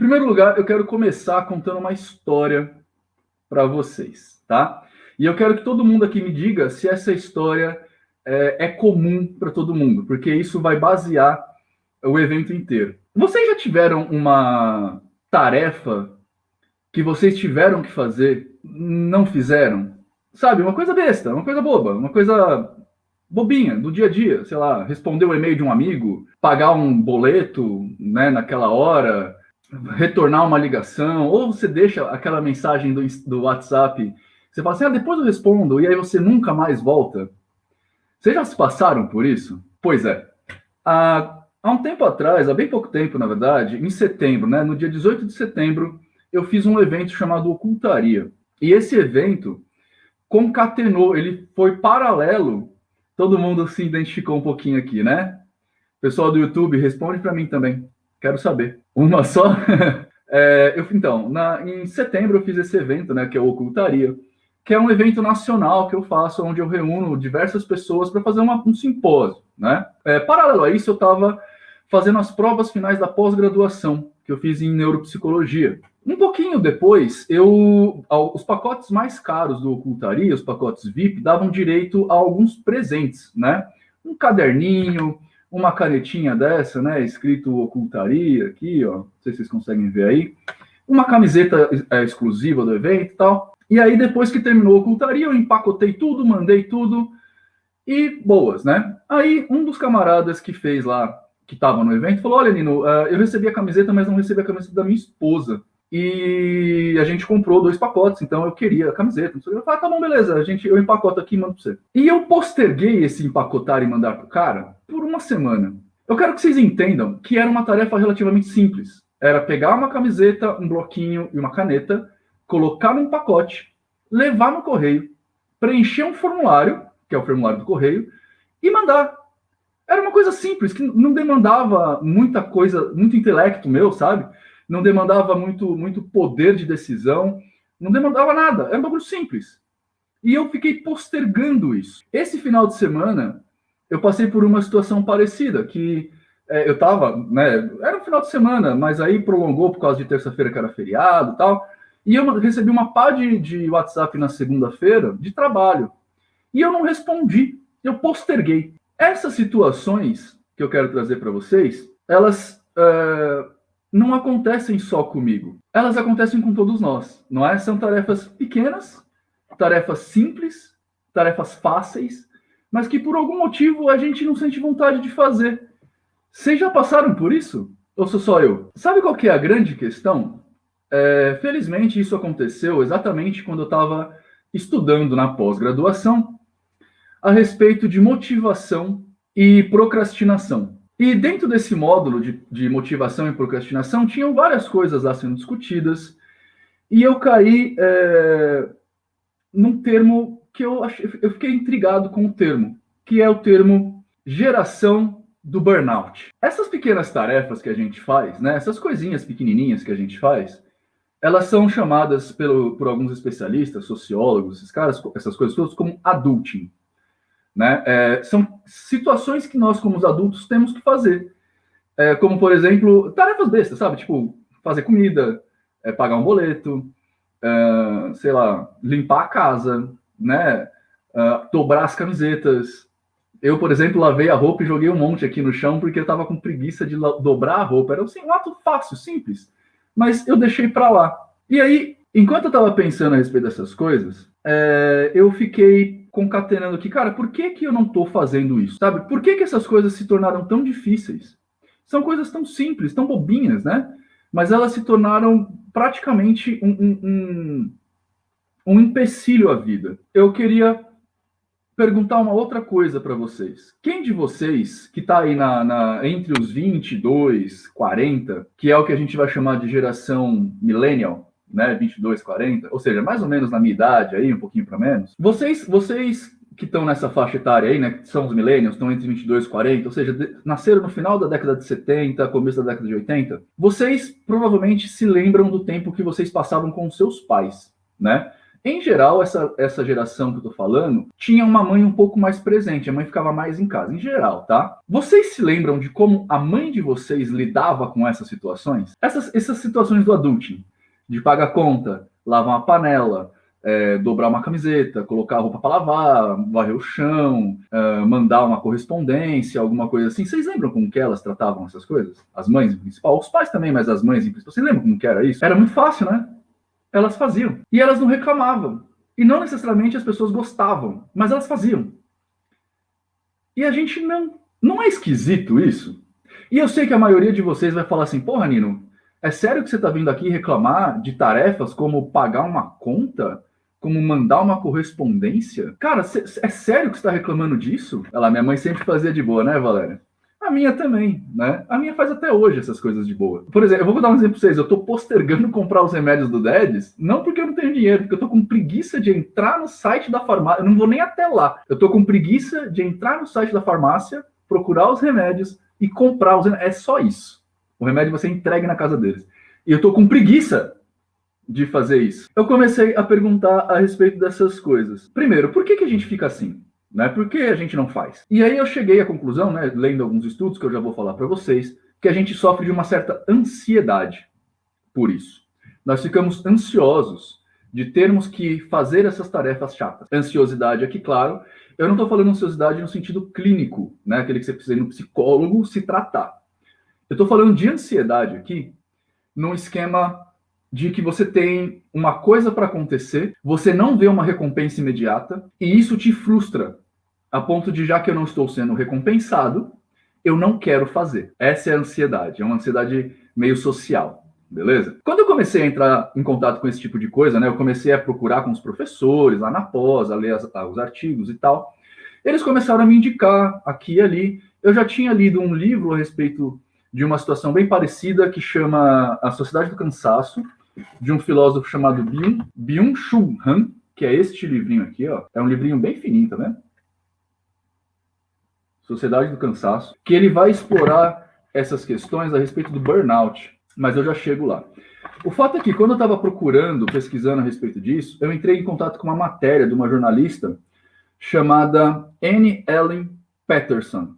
primeiro lugar, eu quero começar contando uma história para vocês, tá? E eu quero que todo mundo aqui me diga se essa história é comum para todo mundo, porque isso vai basear o evento inteiro. Vocês já tiveram uma tarefa que vocês tiveram que fazer, não fizeram? Sabe, uma coisa besta, uma coisa boba, uma coisa bobinha, do dia a dia, sei lá, responder o e-mail de um amigo, pagar um boleto, né, naquela hora, retornar uma ligação, ou você deixa aquela mensagem do WhatsApp, você fala assim, depois eu respondo, e aí você nunca mais volta. Vocês já se passaram por isso? Pois é. Há um tempo atrás, há bem pouco tempo, na verdade, em setembro, né, no dia 18 de setembro, eu fiz um evento chamado Ocultaria. E esse evento concatenou, ele foi paralelo. Todo mundo se identificou um pouquinho aqui, né? Pessoal do YouTube, responde para mim também. Quero saber. Uma só? Então, em setembro eu fiz esse evento, né, que é o Ocultaria, que é um evento nacional que eu faço, onde eu reúno diversas pessoas para fazer um simpósio, né? Paralelo a isso, eu estava fazendo as provas finais da pós-graduação, que eu fiz em neuropsicologia. Um pouquinho depois, os pacotes mais caros do Ocultaria, os pacotes VIP, davam direito a alguns presentes, né? Um caderninho, uma canetinha dessa, né? Escrito Ocultaria aqui, ó. Não sei se vocês conseguem ver aí. Uma camiseta exclusiva do evento e tal. E aí, depois que terminou a Ocultaria, eu empacotei tudo, mandei tudo e boas, né? Aí, um dos camaradas que fez lá, que estava no evento, falou, olha, Nino, eu recebi a camiseta, mas não recebi a camiseta da minha esposa. E a gente comprou 2 pacotes, então eu queria a camiseta. Eu falei, tá bom, beleza, eu empacoto aqui e mando pra você. E eu posterguei esse empacotar e mandar pro cara por uma semana. Eu quero que vocês entendam que era uma tarefa relativamente simples. Era pegar uma camiseta, um bloquinho e uma caneta, colocar num pacote, levar no correio, preencher um formulário, que é o formulário do correio, e mandar. Era uma coisa simples, que não demandava muita coisa, muito intelecto meu, sabe? Não demandava muito poder de decisão, não demandava nada, era um bagulho simples. E eu fiquei postergando isso. Esse final de semana, eu passei por uma situação parecida, que eu estava, né, era um final de semana, mas aí prolongou por causa de terça-feira, que era feriado e tal, e eu recebi uma pá de WhatsApp na segunda-feira, de trabalho, e eu não respondi, eu posterguei. Essas situações que eu quero trazer para vocês, elas não acontecem só comigo. Elas acontecem com todos nós, não é? São tarefas pequenas, tarefas simples, tarefas fáceis, mas que por algum motivo a gente não sente vontade de fazer. Vocês já passaram por isso? Ou sou só eu? Sabe qual que é a grande questão? Felizmente isso aconteceu exatamente quando eu estava estudando na pós-graduação a respeito de motivação e procrastinação. E dentro desse módulo de motivação e procrastinação, tinham várias coisas lá sendo discutidas, e eu caí num termo que eu fiquei intrigado com o termo, que é o termo geração do burnout. Essas pequenas tarefas que a gente faz, né, essas coisinhas pequenininhas que a gente faz, elas são chamadas por alguns especialistas, sociólogos, esses caras, essas coisas todas, como adulting. Né? São situações que nós, como os adultos, temos que fazer. Como, por exemplo, tarefas bestas, sabe? Tipo, fazer comida, pagar um boleto, sei lá, limpar a casa, né? Dobrar as camisetas. Eu, por exemplo, lavei a roupa e joguei um monte aqui no chão porque eu estava com preguiça de dobrar a roupa. Era assim, um ato fácil, simples. Mas eu deixei para lá. E aí, enquanto eu estava pensando a respeito dessas coisas, eu fiquei concatenando aqui, cara, por que eu não estou fazendo isso? Sabe? Por que essas coisas se tornaram tão difíceis? São coisas tão simples, tão bobinhas, né? Mas elas se tornaram praticamente um empecilho à vida. Eu queria perguntar uma outra coisa para vocês. Quem de vocês que está aí entre os 22, 40, que é o que a gente vai chamar de geração millennial, né, 22, 40, ou seja, mais ou menos na minha idade aí, um pouquinho para menos. Vocês que estão nessa faixa etária aí, né, que são os millennials, estão entre 22 e 40, ou seja, nasceram no final da década de 70, começo da década de 80, vocês provavelmente se lembram do tempo que vocês passavam com seus pais, né? Em geral, essa geração que eu tô falando tinha uma mãe um pouco mais presente, a mãe ficava mais em casa, em geral, tá? Vocês se lembram de como a mãe de vocês lidava com essas situações? Essas situações do adulting, de pagar conta, lavar uma panela, dobrar uma camiseta, colocar a roupa para lavar, varrer o chão, mandar uma correspondência, alguma coisa assim. Vocês lembram como que elas tratavam essas coisas? As mães em principal, os pais também, mas as mães em principal. Vocês lembram como que era isso? Era muito fácil, né? Elas faziam. E elas não reclamavam. E não necessariamente as pessoas gostavam, mas elas faziam. E a gente não. Não é esquisito isso? E eu sei que a maioria de vocês vai falar assim, porra, Nino, é sério que você está vindo aqui reclamar de tarefas como pagar uma conta? Como mandar uma correspondência? Cara, é sério que você está reclamando disso? Ela, minha mãe sempre fazia de boa, né, Valéria? A minha também, né? A minha faz até hoje essas coisas de boa. Por exemplo, eu vou dar um exemplo pra vocês. Eu tô postergando comprar os remédios do Dedes, não porque eu não tenho dinheiro, porque eu tô com preguiça de entrar no site da farmácia. Eu não vou nem até lá. Eu tô com preguiça de entrar no site da farmácia, procurar os remédios e comprar os remédios. É só isso. O remédio você entrega na casa deles. E eu tô com preguiça de fazer isso. Eu comecei a perguntar a respeito dessas coisas. Primeiro, por que a gente fica assim? Né? Por que a gente não faz? E aí eu cheguei à conclusão, né, lendo alguns estudos que eu já vou falar para vocês, que a gente sofre de uma certa ansiedade por isso. Nós ficamos ansiosos de termos que fazer essas tarefas chatas. Ansiosidade aqui, claro, eu não estou falando ansiosidade no sentido clínico, né, aquele que você precisa ir no psicólogo se tratar. Eu estou falando de ansiedade aqui num esquema de que você tem uma coisa para acontecer, você não vê uma recompensa imediata, e isso te frustra, a ponto de, já que eu não estou sendo recompensado, eu não quero fazer. Essa é a ansiedade, é uma ansiedade meio social, beleza? Quando eu comecei a entrar em contato com esse tipo de coisa, né, eu comecei a procurar com os professores, lá na pós, a ler os artigos e tal, eles começaram a me indicar aqui e ali. Eu já tinha lido um livro a respeito de uma situação bem parecida que chama A Sociedade do Cansaço, de um filósofo chamado Byung-Chul Han, que é este livrinho aqui, ó. É um livrinho bem fininho, tá vendo? Sociedade do Cansaço, que ele vai explorar essas questões a respeito do burnout, mas eu já chego lá. O fato é que quando eu estava procurando, pesquisando a respeito disso, eu entrei em contato com uma matéria de uma jornalista chamada Anne Ellen Patterson.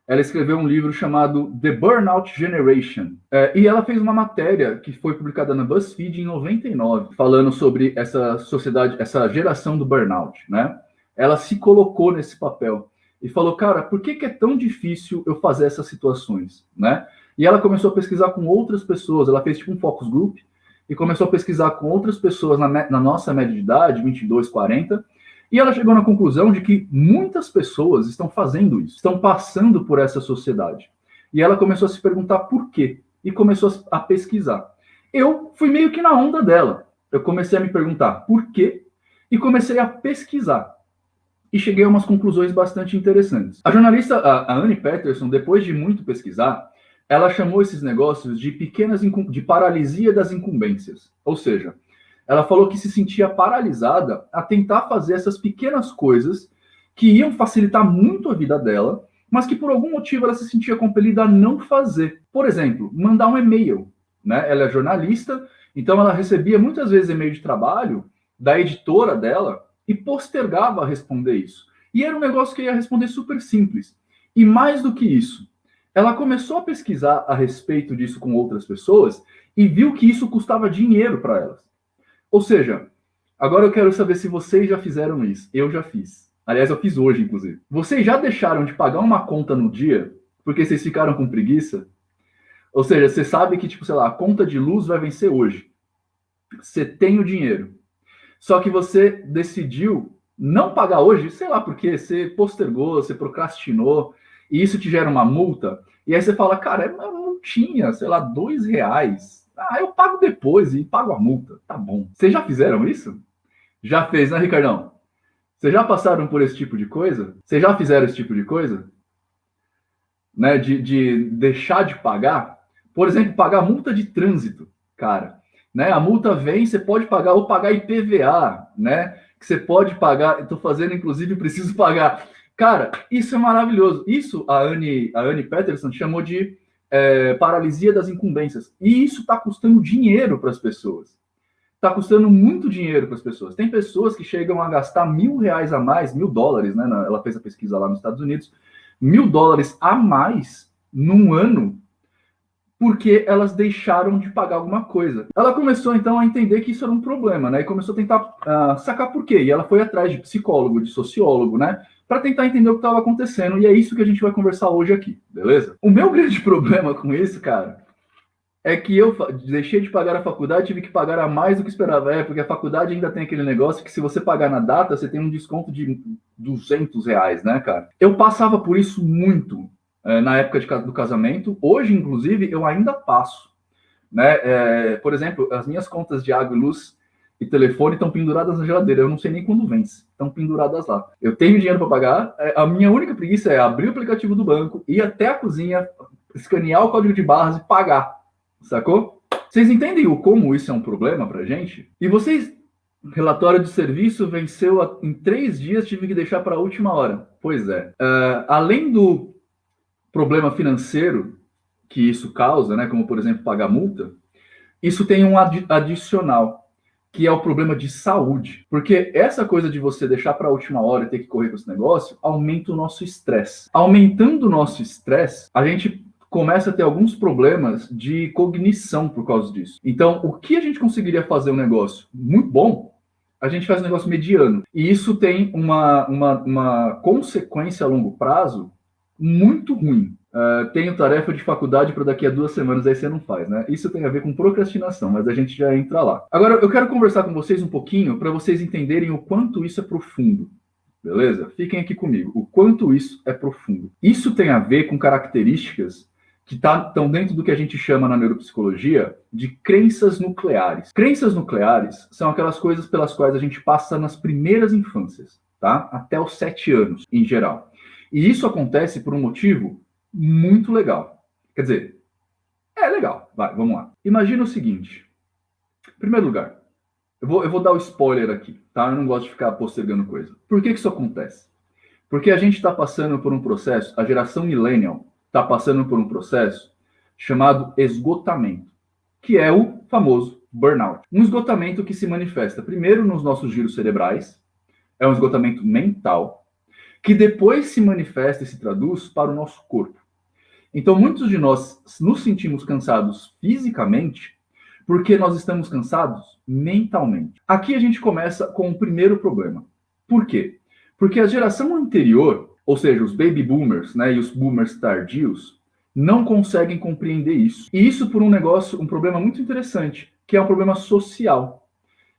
Ela escreveu um livro chamado The Burnout Generation. E ela fez uma matéria que foi publicada na BuzzFeed em 99, falando sobre essa sociedade, essa geração do burnout, né? Ela se colocou nesse papel e falou, cara, por que é tão difícil eu fazer essas situações, né? E ela começou a pesquisar com outras pessoas, ela fez tipo um focus group e começou a pesquisar com outras pessoas na nossa média de idade, 22, 40, e ela chegou na conclusão de que muitas pessoas estão fazendo isso, estão passando por essa sociedade. E ela começou a se perguntar por quê, e começou a pesquisar. Eu fui meio que na onda dela. Eu comecei a me perguntar por quê, e comecei a pesquisar. E cheguei a umas conclusões bastante interessantes. A jornalista, a Anne Patterson, depois de muito pesquisar, ela chamou esses negócios de de paralisia das incumbências. Ou seja, ela falou que se sentia paralisada a tentar fazer essas pequenas coisas que iam facilitar muito a vida dela, mas que por algum motivo ela se sentia compelida a não fazer. Por exemplo, mandar um e-mail, né? Ela é jornalista, então ela recebia muitas vezes e-mail de trabalho da editora dela e postergava a responder isso. E era um negócio que ia responder super simples. E mais do que isso, ela começou a pesquisar a respeito disso com outras pessoas e viu que isso custava dinheiro para elas. Ou seja, agora eu quero saber se vocês já fizeram isso. Eu já fiz. Aliás, eu fiz hoje, inclusive. Vocês já deixaram de pagar uma conta no dia porque vocês ficaram com preguiça? Ou seja, você sabe que, tipo, sei lá, a conta de luz vai vencer hoje. Você tem o dinheiro. Só que você decidiu não pagar hoje, sei lá por quê, você postergou, você procrastinou, e isso te gera uma multa, e aí você fala, cara, é uma multinha, sei lá, R$2. Ah, eu pago depois e pago a multa, tá bom. Vocês já fizeram isso? Já fez, né, Ricardão? Vocês já passaram por esse tipo de coisa? Vocês já fizeram esse tipo de coisa? Né, de deixar de pagar? Por exemplo, pagar multa de trânsito, cara. Né? A multa vem, você pode pagar, ou pagar IPVA, né? Que você pode pagar, estou fazendo, inclusive, preciso pagar. Cara, isso é maravilhoso. Isso a Anne Patterson chamou de paralisia das incumbências. E isso está custando dinheiro para as pessoas. está custando muito dinheiro para as pessoas. Tem pessoas que chegam a gastar R$1.000 a mais, $1.000, né? Ela fez a pesquisa lá nos Estados Unidos, $1.000 a mais num ano, porque elas deixaram de pagar alguma coisa. Ela começou, então, a entender que isso era um problema, né? E começou a tentar sacar por quê. E ela foi atrás de psicólogo, de sociólogo, né? Para tentar entender o que estava acontecendo. E é isso que a gente vai conversar hoje aqui, beleza? O meu grande problema com isso, cara, é que eu deixei de pagar a faculdade, tive que pagar a mais do que esperava. Porque a faculdade ainda tem aquele negócio que se você pagar na data, você tem um desconto de R$200, né, cara? Eu passava por isso muito na época do casamento. Hoje, inclusive, eu ainda passo, né? Por exemplo, as minhas contas de água, luz e telefone estão penduradas na geladeira. Eu não sei nem quando vence. Estão penduradas lá. Eu tenho dinheiro para pagar. A minha única preguiça é abrir o aplicativo do banco, ir até a cozinha, escanear o código de barras e pagar. Sacou? Vocês entendem como isso é um problema pra gente? E vocês, relatório de serviço venceu em 3 dias, tive que deixar para a última hora. Pois é. Além do problema financeiro que isso causa, né, como por exemplo pagar multa, isso tem um adicional, que é o problema de saúde. Porque essa coisa de você deixar para a última hora e ter que correr com esse negócio aumenta o nosso estresse. Aumentando o nosso estresse, a gente começa a ter alguns problemas de cognição por causa disso. Então, o que a gente conseguiria fazer um negócio muito bom, a gente faz um negócio mediano. E isso tem uma consequência a longo prazo muito ruim. Tenho tarefa de faculdade para daqui a 2 semanas, aí você não faz, né? Isso tem a ver com procrastinação, mas a gente já entra lá. Agora, eu quero conversar com vocês um pouquinho para vocês entenderem o quanto isso é profundo. Beleza? Fiquem aqui comigo. O quanto isso é profundo. Isso tem a ver com características que estão dentro do que a gente chama na neuropsicologia de crenças nucleares. Crenças nucleares são aquelas coisas pelas quais a gente passa nas primeiras infâncias, tá? Até os 7 anos, em geral. E isso acontece por um motivo muito legal. Quer dizer, é legal. Vai, vamos lá. Imagina o seguinte. Em primeiro lugar, eu vou dar o spoiler aqui, tá? Eu não gosto de ficar postergando coisa. Por que isso acontece? Porque a gente está passando por um processo, a geração millennial está passando por um processo chamado esgotamento, que é o famoso burnout. Um esgotamento que se manifesta primeiro nos nossos giros cerebrais, é um esgotamento mental, que depois se manifesta e se traduz para o nosso corpo. Então, muitos de nós nos sentimos cansados fisicamente porque nós estamos cansados mentalmente. Aqui a gente começa com o primeiro problema. Por quê? Porque a geração anterior, ou seja, os baby boomers, né, e os boomers tardios, não conseguem compreender isso. E isso por um problema muito interessante, que é um problema social.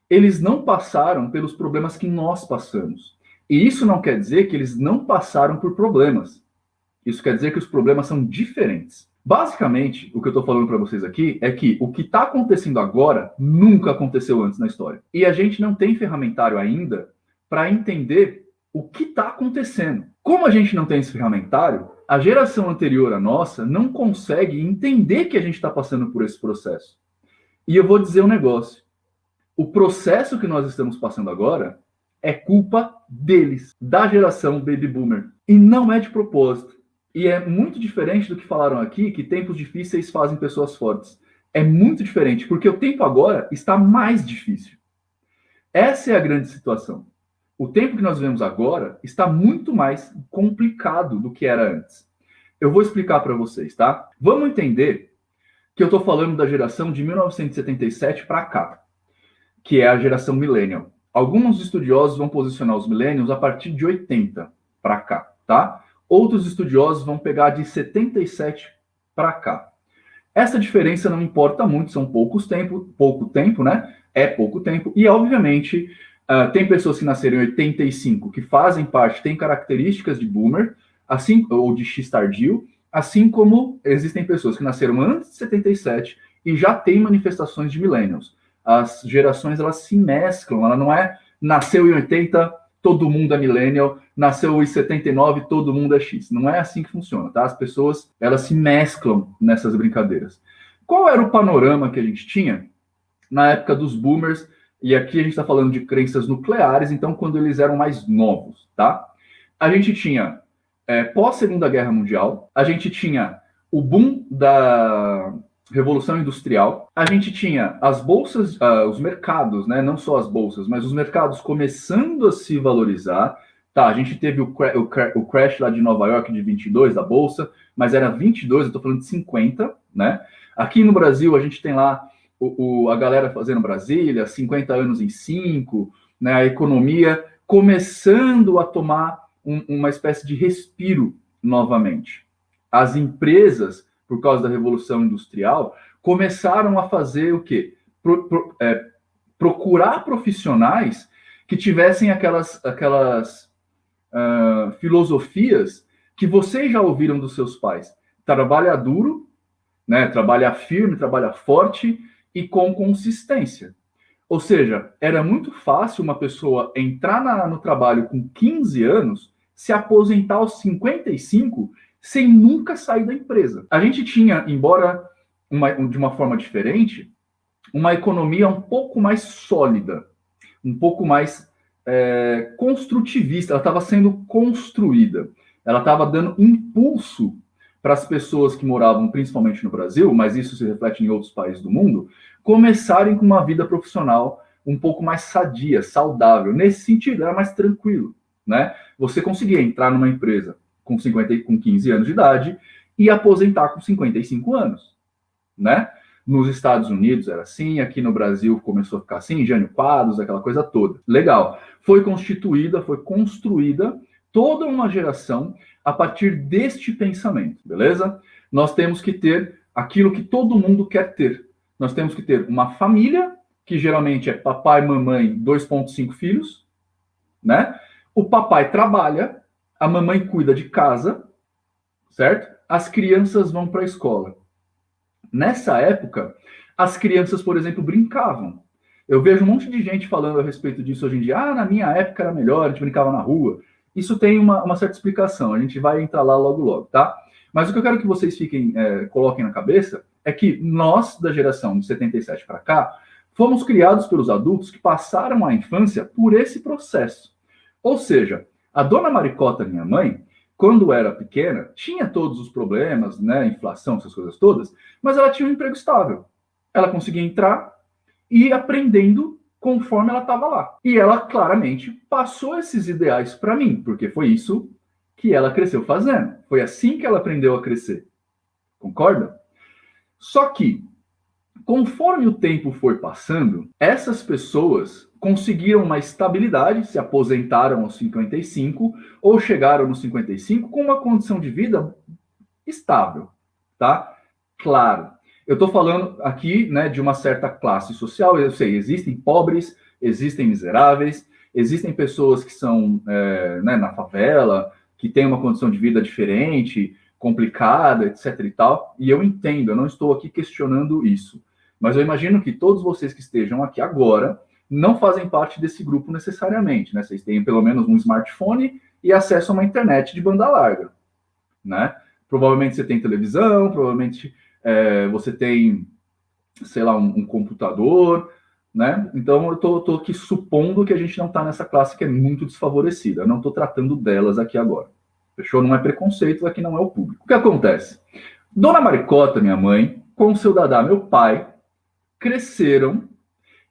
Eles não passaram pelos problemas que nós passamos. E isso não quer dizer que eles não passaram por problemas. Isso quer dizer que os problemas são diferentes. Basicamente, o que eu estou falando para vocês aqui é que o que está acontecendo agora nunca aconteceu antes na história. E a gente não tem ferramentário ainda para entender o que está acontecendo. Como a gente não tem esse ferramentário, a geração anterior à nossa não consegue entender que a gente está passando por esse processo. E eu vou dizer um negócio. O processo que nós estamos passando agora é culpa deles, da geração baby boomer. E não é de propósito. E é muito diferente do que falaram aqui, que tempos difíceis fazem pessoas fortes. É muito diferente, porque o tempo agora está mais difícil. Essa é a grande situação. O tempo que nós vivemos agora está muito mais complicado do que era antes. Eu vou explicar para vocês, tá? Vamos entender que eu estou falando da geração de 1977 para cá, que é a geração millennial. Alguns estudiosos vão posicionar os millennials a partir de 80 para cá, tá? Outros estudiosos vão pegar de 77 para cá. Essa diferença não importa muito, são pouco tempo, né? É pouco tempo. E, obviamente, tem pessoas que nasceram em 85 que fazem parte, têm características de boomer, assim, ou de X tardio, assim como existem pessoas que nasceram antes de 77 e já têm manifestações de millennials. As gerações, elas se mesclam, ela não é nasceu em 80, todo mundo é millennial, nasceu em 79, todo mundo é X. Não é assim que funciona, tá? As pessoas, elas se mesclam nessas brincadeiras. Qual era o panorama que a gente tinha na época dos boomers? E aqui a gente está falando de crenças nucleares, então quando eles eram mais novos, tá? A gente tinha pós-Segunda Guerra Mundial, a gente tinha o boom Revolução Industrial, a gente tinha as bolsas, os mercados, né? Não só as bolsas, mas os mercados começando a se valorizar. Tá, a gente teve o crash lá de Nova York de 22 da bolsa, mas era 22, eu estou falando de 50, né? Aqui no Brasil, a gente tem lá a galera fazendo Brasília, 50 anos em 5, né? A economia começando a tomar uma espécie de respiro novamente. As empresas, por causa da Revolução Industrial, começaram a fazer o quê? Procurar profissionais que tivessem aquelas filosofias que vocês já ouviram dos seus pais. Trabalha duro, né? Trabalha firme, trabalha forte e com consistência. Ou seja, era muito fácil uma pessoa entrar no trabalho com 15 anos, se aposentar aos 55, sem nunca sair da empresa. A gente tinha, embora de uma forma diferente, uma economia um pouco mais sólida, um pouco mais construtivista. Ela estava sendo construída, ela estava dando impulso para as pessoas que moravam principalmente no Brasil, mas isso se reflete em outros países do mundo, começarem com uma vida profissional um pouco mais sadia, saudável. Nesse sentido, era mais tranquilo, né? Você conseguia entrar numa empresa com 15 anos de idade e aposentar com 55 anos, né? Nos Estados Unidos era assim, aqui no Brasil começou a ficar assim, Jânio Quadros, aquela coisa toda. Legal. Foi construída toda uma geração a partir deste pensamento, beleza? Nós temos que ter aquilo que todo mundo quer ter. Nós temos que ter uma família, que geralmente é papai, mamãe, 2,5 filhos, né? O papai trabalha, a mamãe cuida de casa, certo? As crianças vão para a escola. Nessa época, as crianças, por exemplo, brincavam. Eu vejo um monte de gente falando a respeito disso hoje em dia. Ah, na minha época era melhor, a gente brincava na rua. Isso tem uma certa explicação, a gente vai entrar lá logo, tá? Mas o que eu quero que vocês coloquem na cabeça é que nós, da geração de 77 para cá, fomos criados pelos adultos que passaram a infância por esse processo. Ou seja, a dona Maricota, minha mãe, quando era pequena, tinha todos os problemas, né, inflação, essas coisas todas, mas ela tinha um emprego estável. Ela conseguia entrar e ir aprendendo conforme ela estava lá. E ela claramente passou esses ideais para mim, porque foi isso que ela cresceu fazendo. Foi assim que ela aprendeu a crescer. Concorda? Só que, conforme o tempo foi passando, essas pessoas conseguiram uma estabilidade, se aposentaram aos 55 ou chegaram nos 55 com uma condição de vida estável, tá? Claro, eu estou falando aqui, né, de uma certa classe social. Eu sei, existem pobres, existem miseráveis, existem pessoas que são né, na favela, que têm uma condição de vida diferente, complicada, etc. e tal, e eu entendo, eu não estou aqui questionando isso. Mas eu imagino que todos vocês que estejam aqui agora não fazem parte desse grupo necessariamente, né? Vocês têm pelo menos um smartphone e acesso a uma internet de banda larga, né? Provavelmente você tem televisão, provavelmente você tem, sei lá, um computador, né? Então eu tô aqui supondo que a gente não está nessa classe que é muito desfavorecida. Eu não estou tratando delas aqui agora. Fechou? Não é preconceito, aqui não é o público. O que acontece? Dona Maricota, minha mãe, com seu dadá, meu pai, cresceram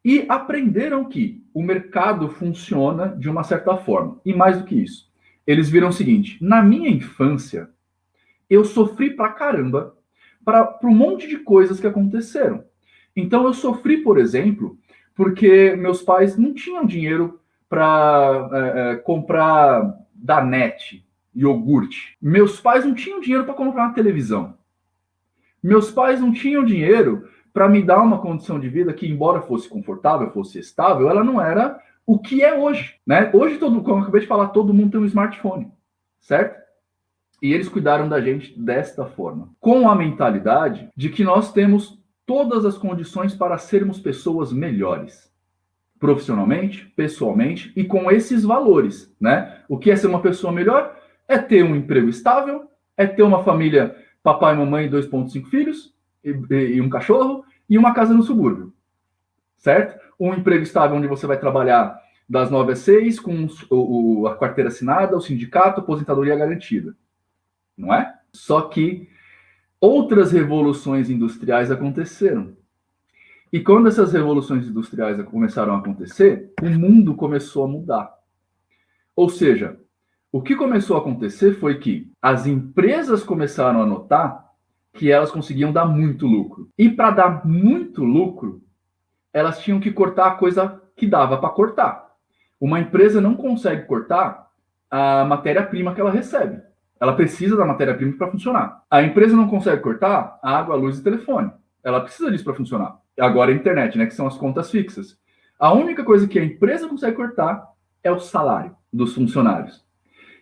e aprenderam que o mercado funciona de uma certa forma. E mais do que isso, eles viram o seguinte: na minha infância, eu sofri pra caramba para um monte de coisas que aconteceram. Então eu sofri, por exemplo, porque meus pais não tinham dinheiro para comprar Danete, iogurte. Meus pais não tinham dinheiro para comprar uma televisão. Meus pais não tinham dinheiro para me dar uma condição de vida que, embora fosse confortável, fosse estável, ela não era o que é hoje, né? Hoje, como eu acabei de falar, todo mundo tem um smartphone, certo? E eles cuidaram da gente desta forma, com a mentalidade de que nós temos todas as condições para sermos pessoas melhores, profissionalmente, pessoalmente e com esses valores, né? O que é ser uma pessoa melhor? É ter um emprego estável, é ter uma família, papai, mamãe, 2,5 filhos e um cachorro e uma casa no subúrbio, certo? Um emprego estável onde você vai trabalhar das 9 às 6 com a carteira assinada, o sindicato, aposentadoria garantida. Não é? Só que outras revoluções industriais aconteceram. E quando essas revoluções industriais começaram a acontecer, o mundo começou a mudar. Ou seja, o que começou a acontecer foi que as empresas começaram a notar que elas conseguiam dar muito lucro. E para dar muito lucro, elas tinham que cortar a coisa que dava para cortar. Uma empresa não consegue cortar a matéria-prima que ela recebe. Ela precisa da matéria-prima para funcionar. A empresa não consegue cortar a água, a luz e telefone. Ela precisa disso para funcionar. Agora a internet, né, que são as contas fixas. A única coisa que a empresa consegue cortar é o salário dos funcionários.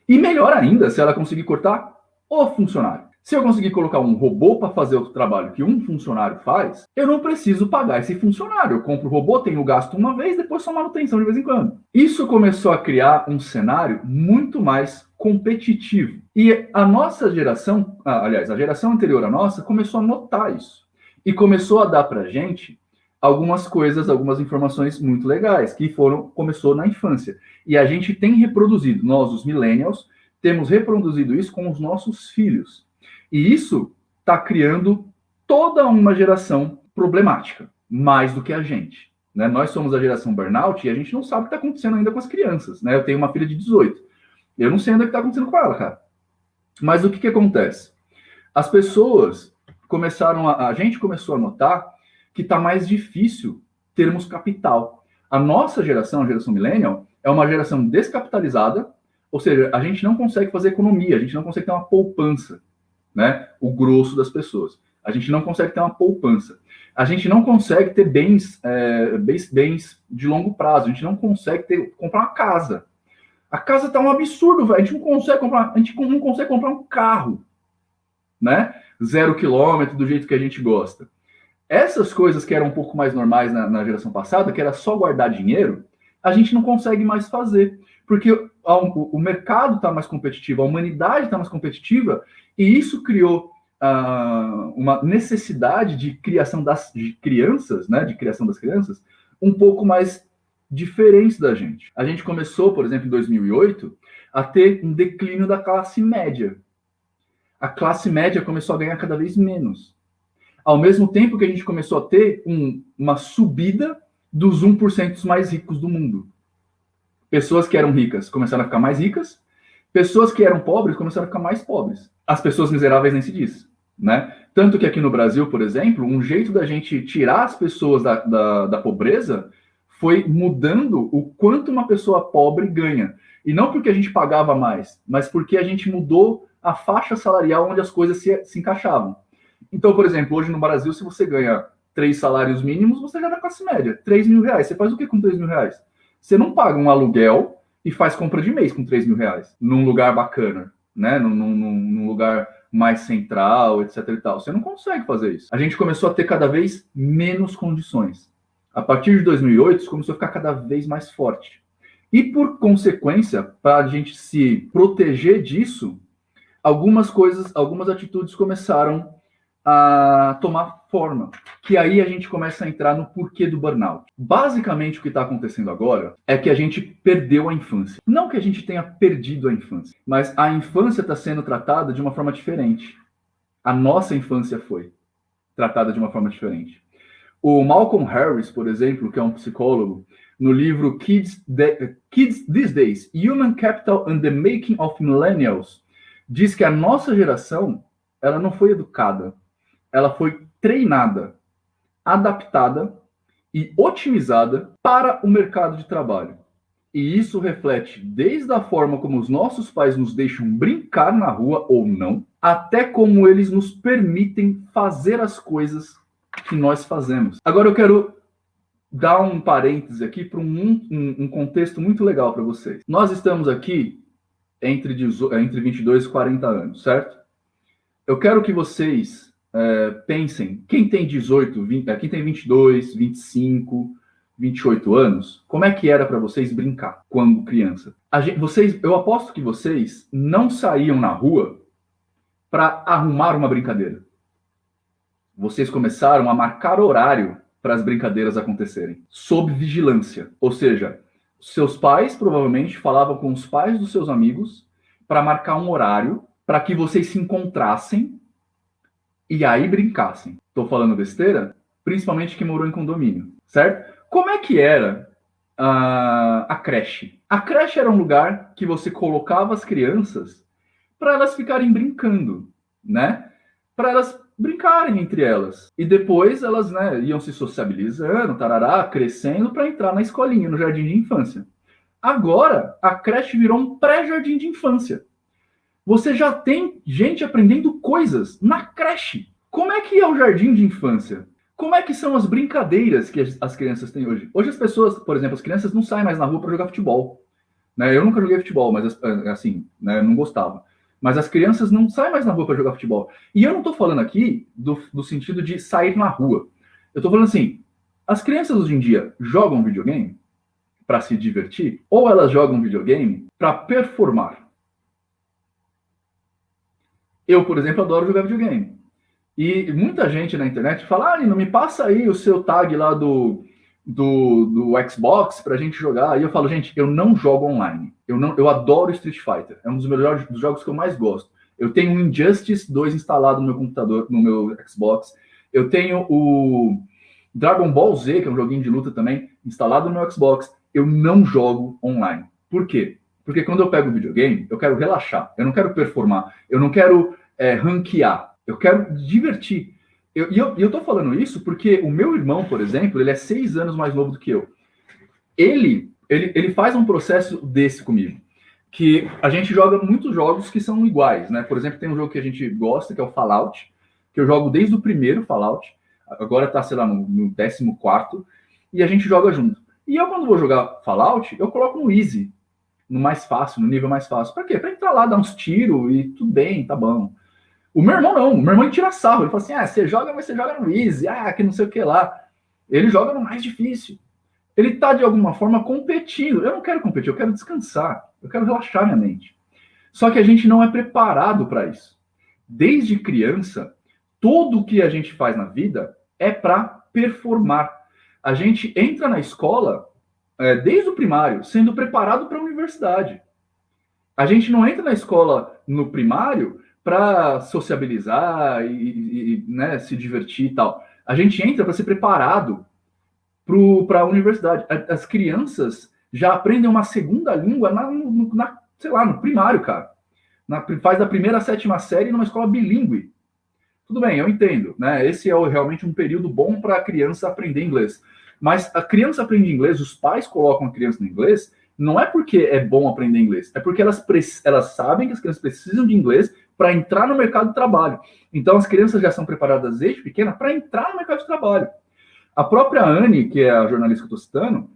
E melhor ainda, se ela conseguir cortar o funcionário. Se eu conseguir colocar um robô para fazer o trabalho que um funcionário faz, eu não preciso pagar esse funcionário. Eu compro o robô, tenho gasto uma vez, depois só manutenção de vez em quando. Isso começou a criar um cenário muito mais competitivo. E a nossa geração, aliás, a geração anterior à nossa, começou a notar isso. E começou a dar para a gente algumas coisas, algumas informações muito legais, que começou na infância. E a gente tem reproduzido, nós, os millennials, temos reproduzido isso com os nossos filhos. E isso está criando toda uma geração problemática, mais do que a gente. Né? Nós somos a geração burnout e a gente não sabe o que está acontecendo ainda com as crianças. Né? Eu tenho uma filha de 18. Eu não sei ainda o que está acontecendo com ela, cara. Mas o que acontece? As pessoas a gente começou a notar que está mais difícil termos capital. A nossa geração, a geração millennial, é uma geração descapitalizada, ou seja, a gente não consegue fazer economia, a gente não consegue ter uma poupança. Né? O grosso das pessoas. A gente não consegue ter uma poupança. A gente não consegue ter bens de longo prazo. A gente não consegue comprar uma casa. A casa está um absurdo, velho. A gente não consegue comprar um carro, né? 0 quilômetro do jeito que a gente gosta. Essas coisas que eram um pouco mais normais na geração passada, que era só guardar dinheiro, a gente não consegue mais fazer. Porque o mercado está mais competitivo, a humanidade está mais competitiva, e isso criou uma necessidade de criação das crianças, né, um pouco mais diferentes da gente. A gente começou, por exemplo, em 2008, a ter um declínio da classe média. A classe média começou a ganhar cada vez menos. Ao mesmo tempo que a gente começou a ter uma subida dos 1% mais ricos do mundo. Pessoas que eram ricas começaram a ficar mais ricas, pessoas que eram pobres começaram a ficar mais pobres. As pessoas miseráveis nem se diz, né? Tanto que aqui no Brasil, por exemplo, um jeito da gente tirar as pessoas da pobreza foi mudando o quanto uma pessoa pobre ganha. E não porque a gente pagava mais, mas porque a gente mudou a faixa salarial onde as coisas se encaixavam. Então, por exemplo, hoje no Brasil, se você ganha 3 salários mínimos, você já é da classe média, 3 mil reais. Você faz o que com 3 mil reais? Você não paga um aluguel e faz compra de mês com 3 mil reais, num lugar bacana, né? Num lugar mais central, etc e tal. Você não consegue fazer isso. A gente começou a ter cada vez menos condições. A partir de 2008, isso começou a ficar cada vez mais forte. E, por consequência, para a gente se proteger disso, algumas atitudes começaram a tomar forma, que aí a gente começa a entrar no porquê do burnout. Basicamente, o que está acontecendo agora é que a gente perdeu a infância. Não que a gente tenha perdido a infância, mas a infância está sendo tratada de uma forma diferente. A nossa infância foi tratada de uma forma diferente. O Malcolm Harris, por exemplo, que é um psicólogo, no livro Kids These Days, Human Capital and the Making of Millennials, diz que a nossa geração, ela não foi educada, ela foi treinada, adaptada e otimizada para o mercado de trabalho. E isso reflete desde a forma como os nossos pais nos deixam brincar na rua ou não, até como eles nos permitem fazer as coisas que nós fazemos. Agora eu quero dar um parêntese aqui para um contexto muito legal para vocês. Nós estamos aqui entre 22 e 40 anos, certo? Eu quero que vocês pensem, quem tem 18, 20, quem tem 22, 25, 28 anos, como é que era para vocês brincar quando criança? Eu aposto que vocês não saíam na rua para arrumar uma brincadeira. Vocês começaram a marcar horário para as brincadeiras acontecerem, sob vigilância. Ou seja, seus pais provavelmente falavam com os pais dos seus amigos para marcar um horário para que vocês se encontrassem e aí brincassem. Tô falando besteira? Principalmente quem morou em condomínio, certo? Como é que era a creche? A creche era um lugar que você colocava as crianças para elas ficarem brincando, né? Para elas brincarem entre elas. E depois elas, né, iam se sociabilizando, tarará, crescendo para entrar na escolinha, no jardim de infância. Agora, a creche virou um pré-jardim de infância. Você já tem gente aprendendo coisas na creche. Como é que é o jardim de infância? Como é que são as brincadeiras que as crianças têm hoje? Hoje as pessoas, por exemplo, as crianças não saem mais na rua para jogar futebol. Né? Eu nunca joguei futebol, mas assim, né, não gostava. Mas as crianças não saem mais na rua para jogar futebol. E eu não estou falando aqui do sentido de sair na rua. Eu estou falando assim, as crianças hoje em dia jogam videogame para se divertir, ou elas jogam videogame para performar. Eu, por exemplo, adoro jogar videogame. E muita gente na internet fala, não me passa aí o seu tag lá do Xbox pra gente jogar. E eu falo, gente, eu não jogo online. Eu adoro Street Fighter. É um dos melhores dos jogos que eu mais gosto. Eu tenho o Injustice 2 instalado no meu computador, no meu Xbox. Eu tenho o Dragon Ball Z, que é um joguinho de luta também, instalado no meu Xbox. Eu não jogo online. Por quê? Porque quando eu pego o videogame, eu quero relaxar. Eu não quero performar. Eu não quero ranquear. Eu quero divertir. E eu tô falando isso porque o meu irmão, por exemplo, ele é 6 anos mais novo do que eu. Ele faz um processo desse comigo. Que a gente joga muitos jogos que são iguais, né? Por exemplo, tem um jogo que a gente gosta, que é o Fallout, que eu jogo desde o primeiro Fallout. Agora tá, sei lá, no 14º, e a gente joga junto. E eu, quando vou jogar Fallout, eu coloco no Easy, no mais fácil, no nível mais fácil. Pra quê? Pra entrar lá, dar uns tiros e tudo bem, tá bom. O meu irmão não, o meu irmão tira sarro, ele fala assim, você joga, mas você joga no easy, que não sei o que lá. Ele joga no mais difícil. Ele tá, de alguma forma, competindo. Eu não quero competir, eu quero descansar, eu quero relaxar minha mente. Só que a gente não é preparado para isso. Desde criança, tudo o que a gente faz na vida é para performar. A gente entra na escola, desde o primário, sendo preparado para a universidade. A gente não entra na escola no primário para sociabilizar e né, se divertir e tal. A gente entra para ser preparado para a universidade. As crianças já aprendem uma segunda língua sei lá, no primário, cara. Faz da primeira à 7ª série numa escola bilíngue. Tudo bem, eu entendo, né? Esse é realmente um período bom para a criança aprender inglês. Mas a criança aprende inglês, os pais colocam a criança no inglês, não é porque é bom aprender inglês, é porque elas sabem que as crianças precisam de inglês para entrar no mercado de trabalho. Então, as crianças já são preparadas desde pequena para entrar no mercado de trabalho. A própria Anne, que é a jornalista que eu estou citando,